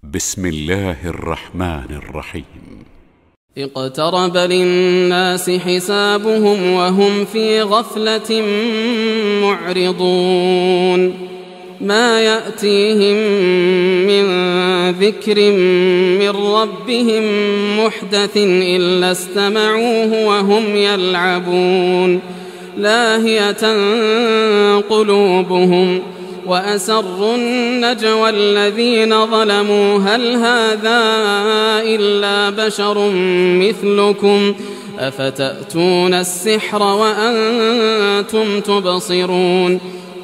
بسم الله الرحمن الرحيم. اقترب للناس حسابهم وهم في غفلة معرضون ما يأتيهم من ذكر من ربهم محدث إلا استمعوه وهم يلعبون لاهية قلوبهم وأسروا النجوى الذين ظلموا هل هذا إلا بشر مثلكم أفتأتون السحر وأنتم تبصرون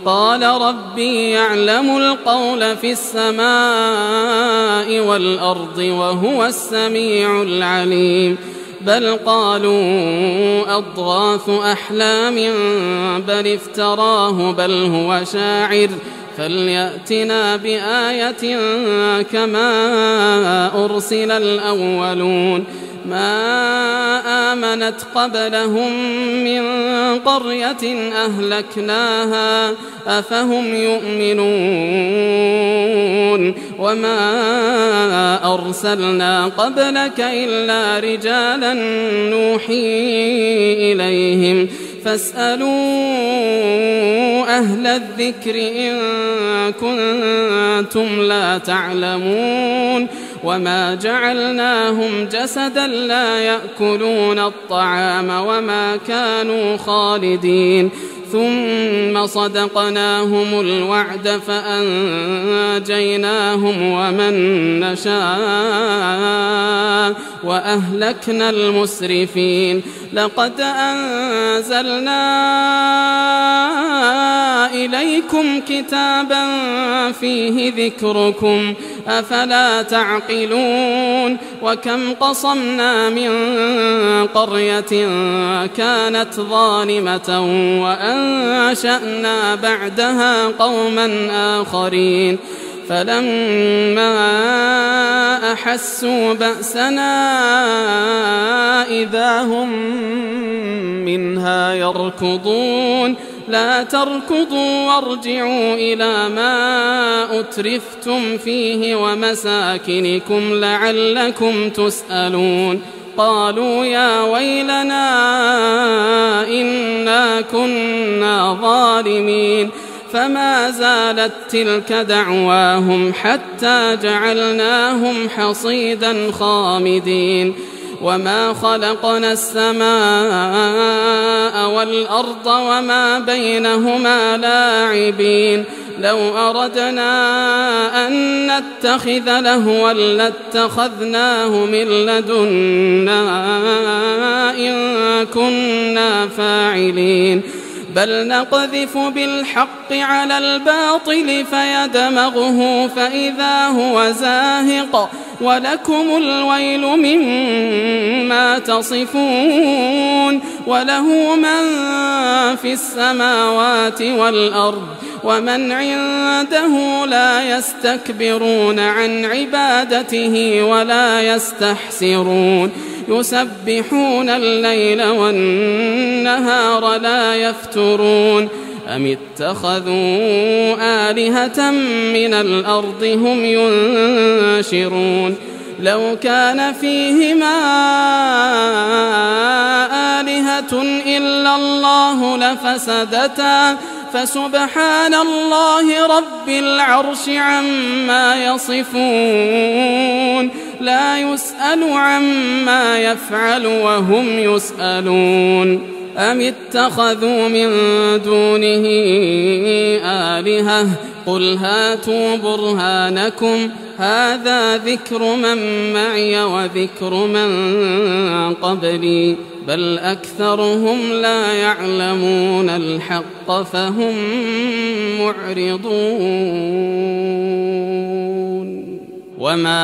قال ربي يعلم القول في السماء والأرض وهو السميع العليم بل قالوا أضغاث أحلام بل افتراه بل هو شاعر فليأتنا بآية كما أرسل الأولون ما آمنت قبلهم من قرية أهلكناها أفهم يؤمنون وما أرسلنا قبلك إلا رجالا نوحي إليهم فاسألوا أهل الذكر إن كنتم لا تعلمون وما جعلناهم جسدا لا يأكلون الطعام وما كانوا خالدين ثم صدقناهم الوعد فأنجيناهم ومن نشاء وأهلكنا المسرفين لقد أنزلنا إليكم كتابا فيه ذكركم أفلا تعقلون وكم قصمنا من قرية كانت ظالمة وأنشأنا بعدها قوما آخرين فلما أحسوا بأسنا إذا هم منها يركضون لا تركضوا وارجعوا إلى ما أترفتم فيه ومساكنكم لعلكم تسألون قالوا يا ويلنا إنا كنا ظالمين فما زالت تلك دعواهم حتى جعلناهم حصيدا خامدين وما خلقنا السماء والأرض وما بينهما لاعبين لو أردنا أن نتخذ لهوا لاتخذناه من لدنا إن كنا فاعلين بل نقذف بالحق على الباطل فيدمغه فإذا هو زاهق ولكم الويل مما تصفون وله من في السماوات والأرض ومن عنده لا يستكبرون عن عبادته ولا يستحسرون يسبحون الليل والنهار لا يفترون أم اتخذوا آلهة من الأرض هم ينشرون لو كان فيهما آلهة إلا الله لفسدتا فسبحان الله رب العرش عما يصفون لا يسأل عما يفعل وهم يسألون أم اتخذوا من دونه آلهة قل هاتوا برهانكم هذا ذكر من معي وذكر من قبلي بل أكثرهم لا يعلمون الحق فهم معرضون وما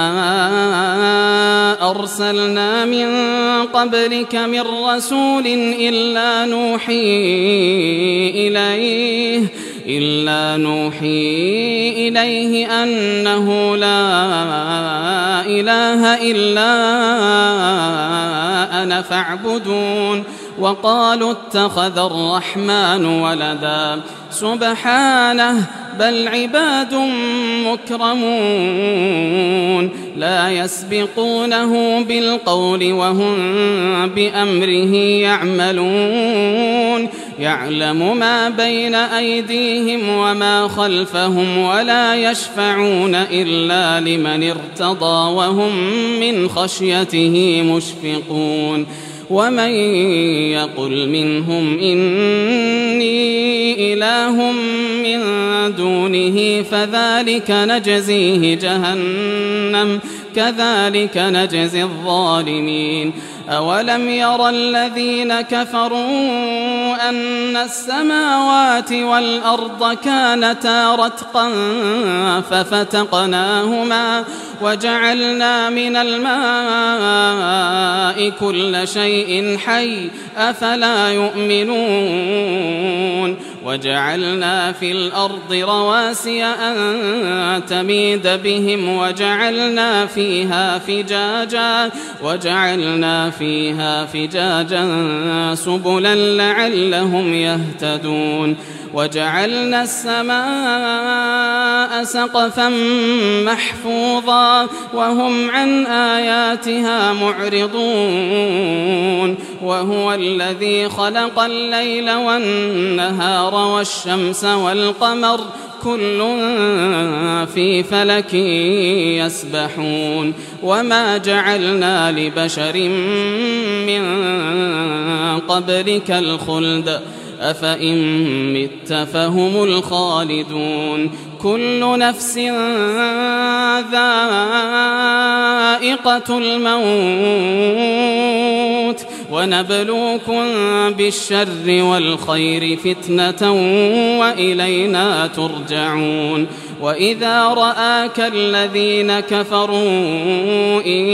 أرسلنا من قبلك من رسول إلا نوحي إليه أنه لا إله إلا أنا فاعبدون وقالوا اتخذ الرحمن ولدا سبحانه بل عباد مكرمون لا يسبقونه بالقول وهم بأمره يعملون يعلم ما بين أيديهم وما خلفهم ولا يشفعون إلا لمن ارتضى وهم من خشيته مشفقون ومن يقل منهم إني إله من دونه فذلك نجزيه جهنم كذلك نجزي الظالمين أولم ير الذين كفروا أن السماوات والأرض كانتا رتقا ففتقناهما وجعلنا من الماء كل شيء حي أفلا يؤمنون وجعلنا في الأرض رواسي أن تميد بهم وجعلنا فيها فجاجا سبلا لعلهم يهتدون وجعلنا السماء سقفا محفوظا وهم عن آياتها معرضون وهو الذي خلق الليل والنهار والشمس والقمر كل في فلك يسبحون وما جعلنا لبشر من قبلك الخلد أفإن مت فهم الخالدون كل نفس ذائقة الموت ونبلوكم بالشر والخير فتنة وإلينا ترجعون وإذا رآك الذين كفروا إن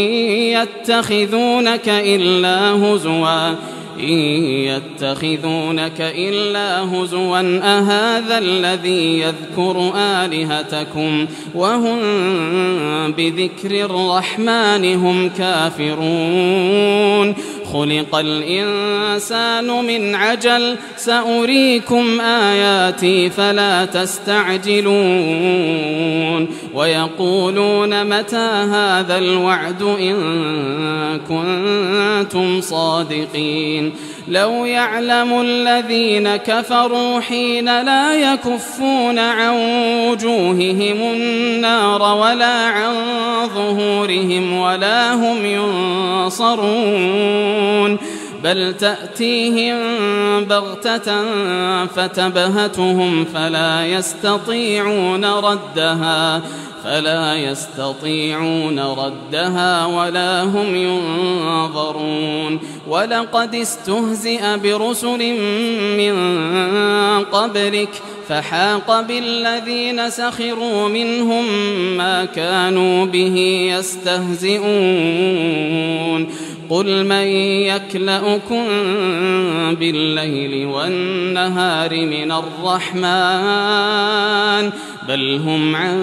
يتخذونك إلا هزوا أهذا الذي يذكر آلهتكم وهم بذكر الرحمن هم كافرون خلق الإنسان من عجل سأريكم آياتي فلا تستعجلون ويقولون متى هذا الوعد إن كنتم صادقين لو يعلم الذين كفروا حين لا يكفون عن وجوههم النار ولا عن ظهورهم ولا هم ينصرون بل تأتيهم بغتة فتبهتهم فلا يستطيعون ردها ولا هم ينظرون ولقد استهزئ برسل من قبلك فحاق بالذين سخروا منهم ما كانوا به يستهزئون قل من يكلؤكم بالليل والنهار من الرحمن بل هم عن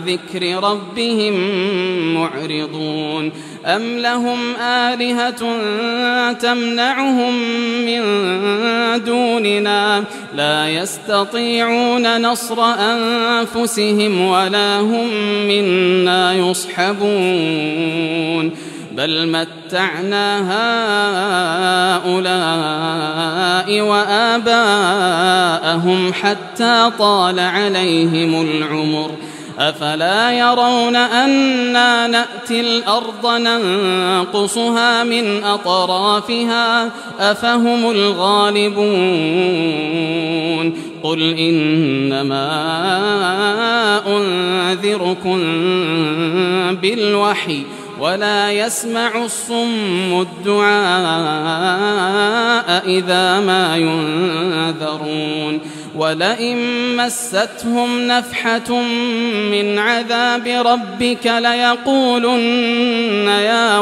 ذكر ربهم معرضون أم لهم آلهة تمنعهم من دوننا لا يستطيعون نصر أنفسهم ولا هم منا يصحبون بل متعنا هؤلاء وآباءهم حتى طال عليهم العمر أفلا يرون أنا نأتي الأرض ننقصها من أطرافها أفهم الغالبون قل إنما أنذركم بالوحي ولا يسمع الصم الدعاء إذا ما ينذرون ولئن مستهم نفحة من عذاب ربك ليقولن يا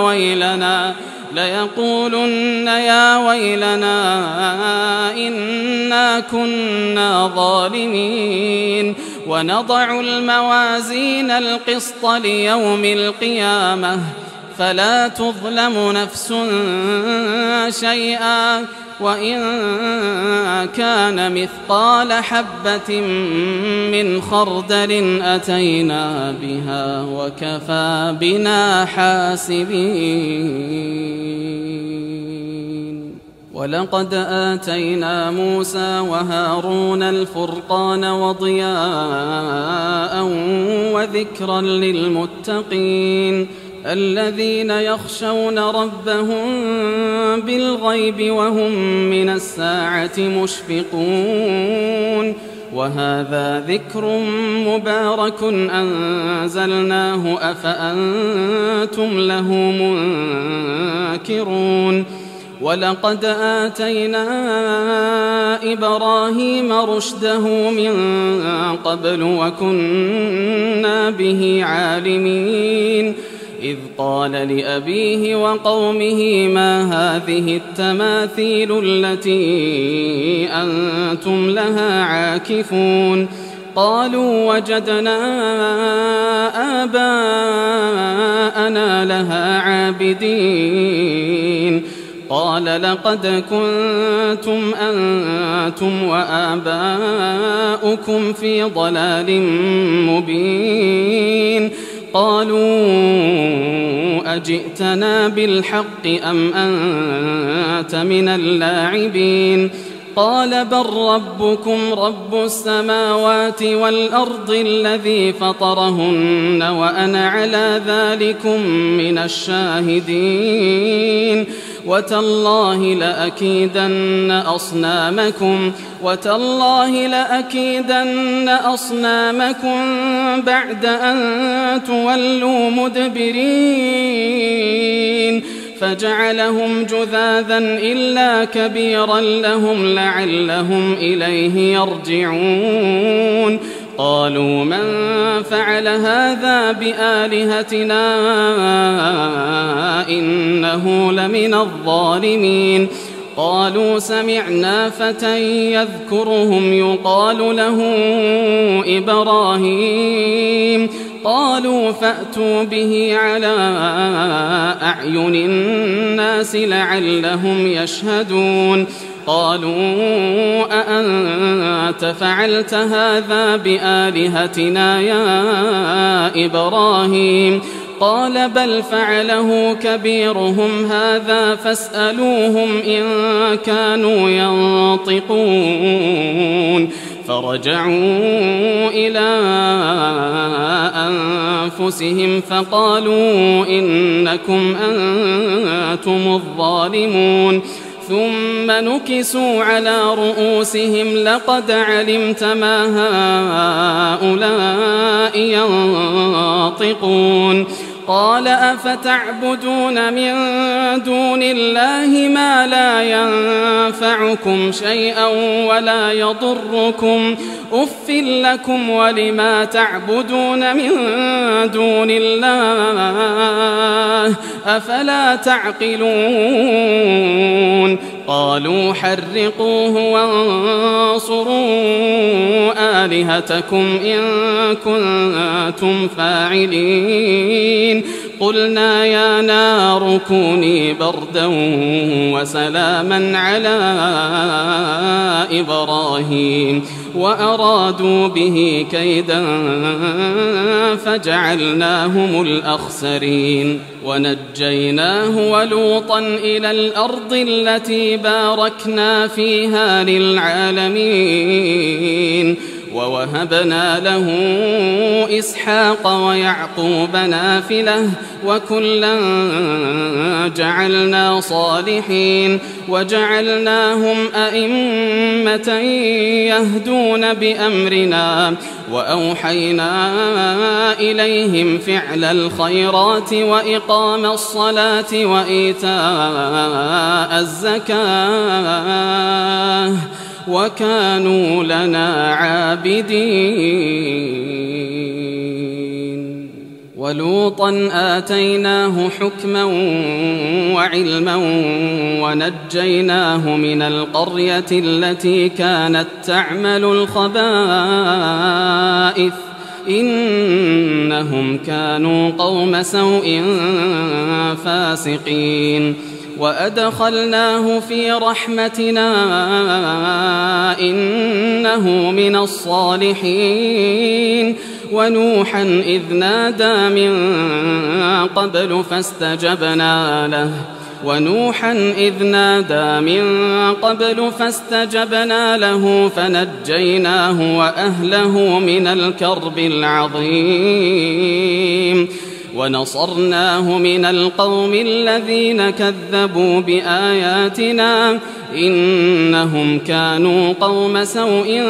ويلنا إنا كنا ظالمين ونضع الموازين القسط ليوم القيامة فلا تظلم نفس شيئا وإن كان مثقال حبة من خردل أتينا بها وكفى بنا حاسبين. ولقد آتينا موسى وهارون الفرقان وضياء وذكرا للمتقين الذين يخشون ربهم بالغيب وهم من الساعة مشفقون. وهذا ذكر مبارك أنزلناه أفأنتم له منكرون. ولقد آتينا إبراهيم رشده من قبل وكنا به عالمين إذ قال لأبيه وقومه ما هذه التماثيل التي أنتم لها عاكفون قالوا وجدنا آباءنا لها عابدين قال لقد كنتم أنتم وآباؤكم في ضلال مبين قالوا أجئتنا بالحق أم أنت من اللاعبين قال بل ربكم رب السماوات والأرض الذي فطرهن وأنا على ذلكم من الشاهدين وتالله لأكيدن أصنامكم بعد أن تولوا مدبرين فجعلهم جذاذا إلا كبيرا لهم لعلهم إليه يرجعون قالوا من فعل هذا بآلهتنا إنه لمن الظالمين قالوا سمعنا فتى يذكرهم يقال له إبراهيم قالوا فأتوا به على أعين الناس لعلهم يشهدون قالوا أأنت فعلت هذا بآلهتنا يا إبراهيم قال بل فعله كبيرهم هذا فاسألوهم إن كانوا ينطقون فرجعوا إلى أنفسهم فقالوا إنكم أنتم الظالمون ثم نكسوا على رؤوسهم لقد علمت ما هؤلاء ينطقون قال أفتعبدون من دون الله ما لا ينفعكم شيئا ولا يضركم أف لكم ولما تعبدون من دون الله أفلا تعقلون قالوا حرقوه وانصروا آلهتكم إن كنتم فاعلين قلنا يا نار كوني بردا وسلاما على إبراهيم وأرادوا به كيدا فجعلناهم الأخسرين ونجيناه ولوطا إلى الأرض التي باركنا فيها للعالمين ووهبنا له إسحاق ويعقوب نافلة وكلا جعلنا صالحين وجعلناهم أئمة يهدون بأمرنا وأوحينا إليهم فعل الخيرات وإقام الصلاة وإيتاء الزكاة وكانوا لنا عابدين ولوطا آتيناه حكما وعلما ونجيناه من القرية التي كانت تعمل الخبائث إنهم كانوا قوم سوء فاسقين وأدخلناه في رحمتنا إنه من الصالحين ونوحا إذ نادى من قبل فاستجبنا له فنجيناه وأهله من الكرب العظيم ونصرناه من القوم الذين كذبوا بآياتنا إنهم كانوا قوم سوء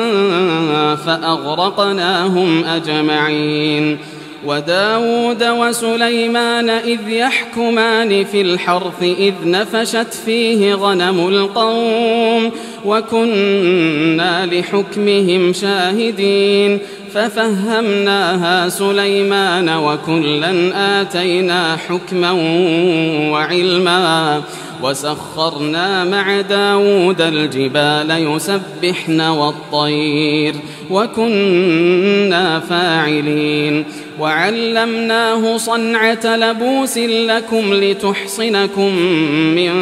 فأغرقناهم أجمعين وداود وسليمان إذ يحكمان في الحرث إذ نفشت فيه غنم القوم وكنا لحكمهم شاهدين ففهمناها سليمان وكلا آتينا حكما وعلما وسخرنا مع داود الجبال يسبحن والطير وكنا فاعلين وعلمناه صنعة لبوس لكم لتحصنكم من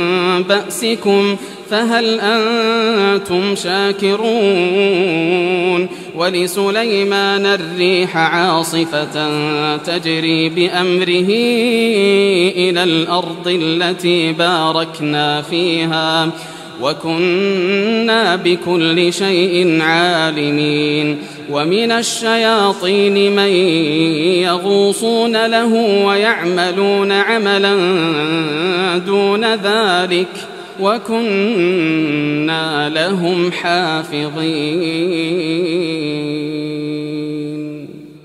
بأسكم فهل أنتم شاكرون ولسليمان الريح عاصفة تجري بأمره إلى الأرض التي باركنا فيها وكنا بكل شيء عالمين ومن الشياطين من يغوصون له ويعملون عملا دون ذلك وكنا لهم حافظين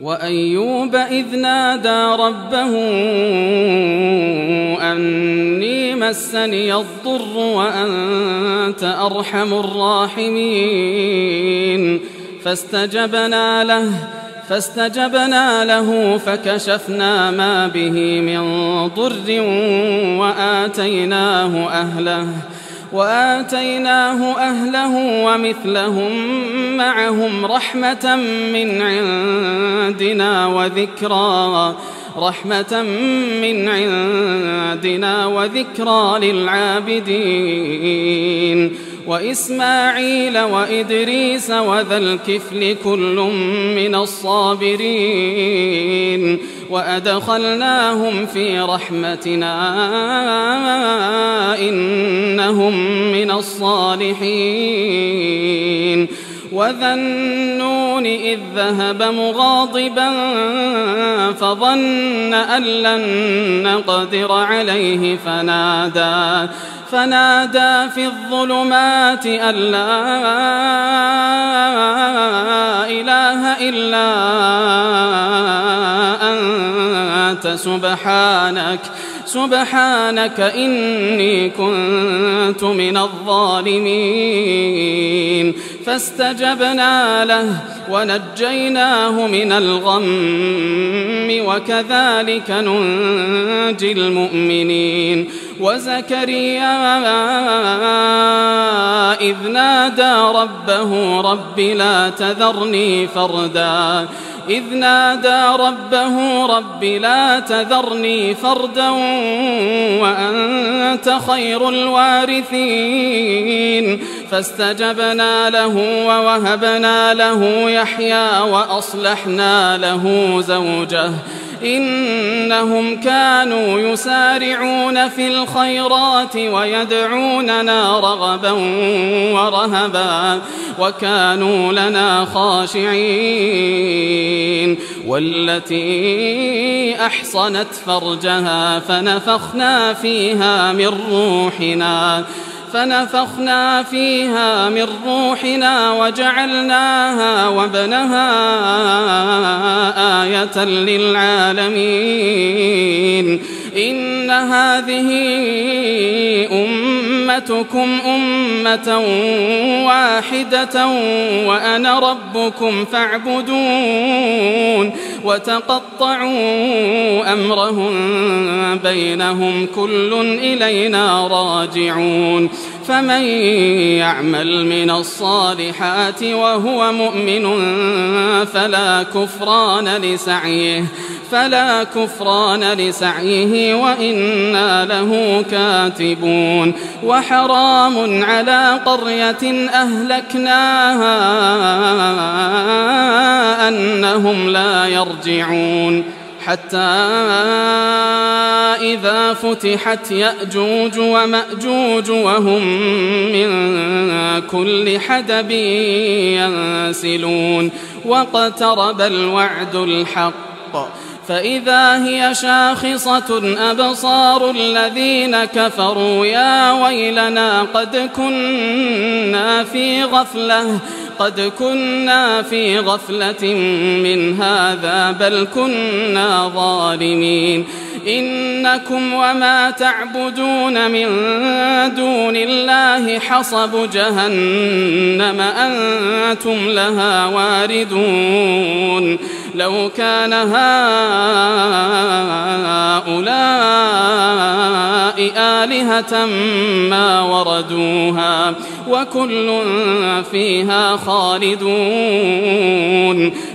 وأيوب إذ نادى ربه أني مسني الضر وأنت أرحم الراحمين فاستجبنا له فكشفنا ما به من ضر وآتيناه أهله ومثلهم معهم رحمة من عندنا وذكرى للعابدين وإسماعيل وإدريس وذا الكفل كل من الصابرين وأدخلناهم في رحمتنا إنهم من الصالحين وذا النون إذ ذهب مغاضبا فظن أن لن نقدر عليه فنادى في الظلمات أن لا إله إلا أنت سبحانك إني كنت من الظالمين فاستجبنا له ونجيناه من الغم وكذلك ننجي المؤمنين وزكريا إذ نادى ربه رب لا تذرني فردا وأنت خير الوارثين فاستجبنا له ووهبنا له يحيى وأصلحنا له زوجه إنهم كانوا يسارعون في الخيرات ويدعوننا رغبا ورهبا وكانوا لنا خاشعين والتي أحصنت فرجها فنفخنا فيها من روحنا وجعلناها وابنها آية للعالمين إن هذه أمتكم أمة واحدة وأنا ربكم فاعبدون وتقطعوا أمرهم بينهم كل إلينا راجعون فمن يعمل من الصالحات وهو مؤمن فلا فلا كفران لسعيه وإنا له كاتبون وحرام على قرية أهلكناها أنهم لا يرجعون حتى إذا فتحت يأجوج ومأجوج وهم من كل حدب ينسلون واقترب الوعد الحق فإذا هي شاخصة أبصار الذين كفروا يا ويلنا قد كنا في غفلة من هذا بل كنا ظالمين إنكم وما تعبدون من دون الله حصب جهنم أنتم لها واردون لو كان هؤلاء آلهة ما وردوها وكل فيها خالدون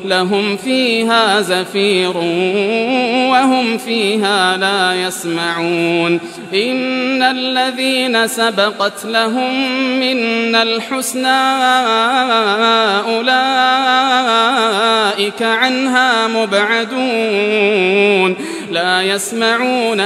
لهم فيها زفير وهم فيها لا يسمعون إن الذين سبقت لهم منا الحسنى أولئك عنها مبعدون لا يسمعون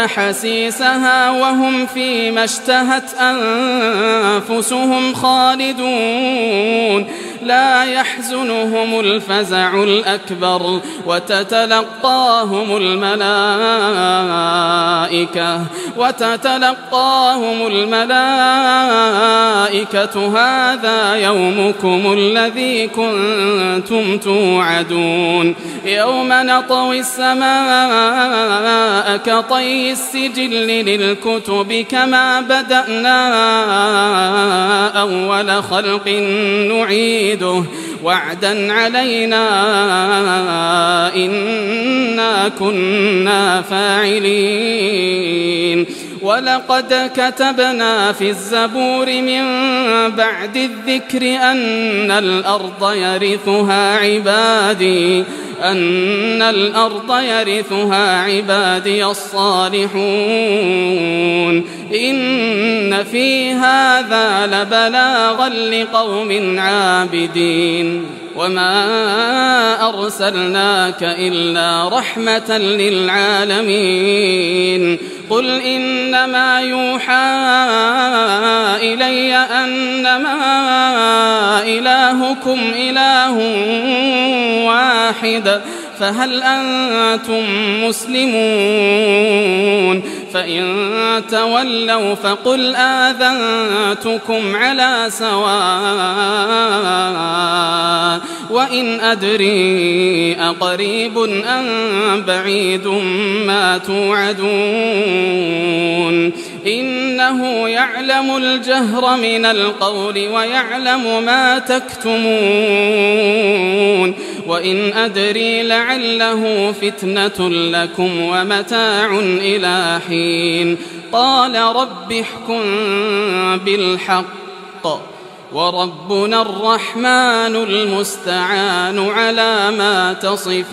حسيسها وهم فيما اشتهت أنفسهم خالدون لا يحزنهم الفزع الأكبر وتتلقاهم الملائكة هذا يومكم الذي كنتم توعدون يوم نطوي السماء كطي السجل للكتب كما بدأنا أول خلق نعيده وعدا علينا إنا كنا فاعلين ولقد كتبنا في الزبور من بعد الذكر أن الأرض يرثها عبادي الصالحون إن في هذا لبلاغا لقوم عابدين وما أرسلناك إلا رحمة للعالمين قل إنما يوحى إلي أنما إلهكم إله واحد فهل أنتم مسلمون فإن تولوا فقل آذنتكم على سواء وإن أدري أقريب أم بعيد ما توعدون إنه يعلم الجهر من القول ويعلم ما تكتمون وإن أدري لعله فتنة لكم ومتاع إلى حين قال رب احكم بالحق وربنا الرحمن المستعان على ما تصفون.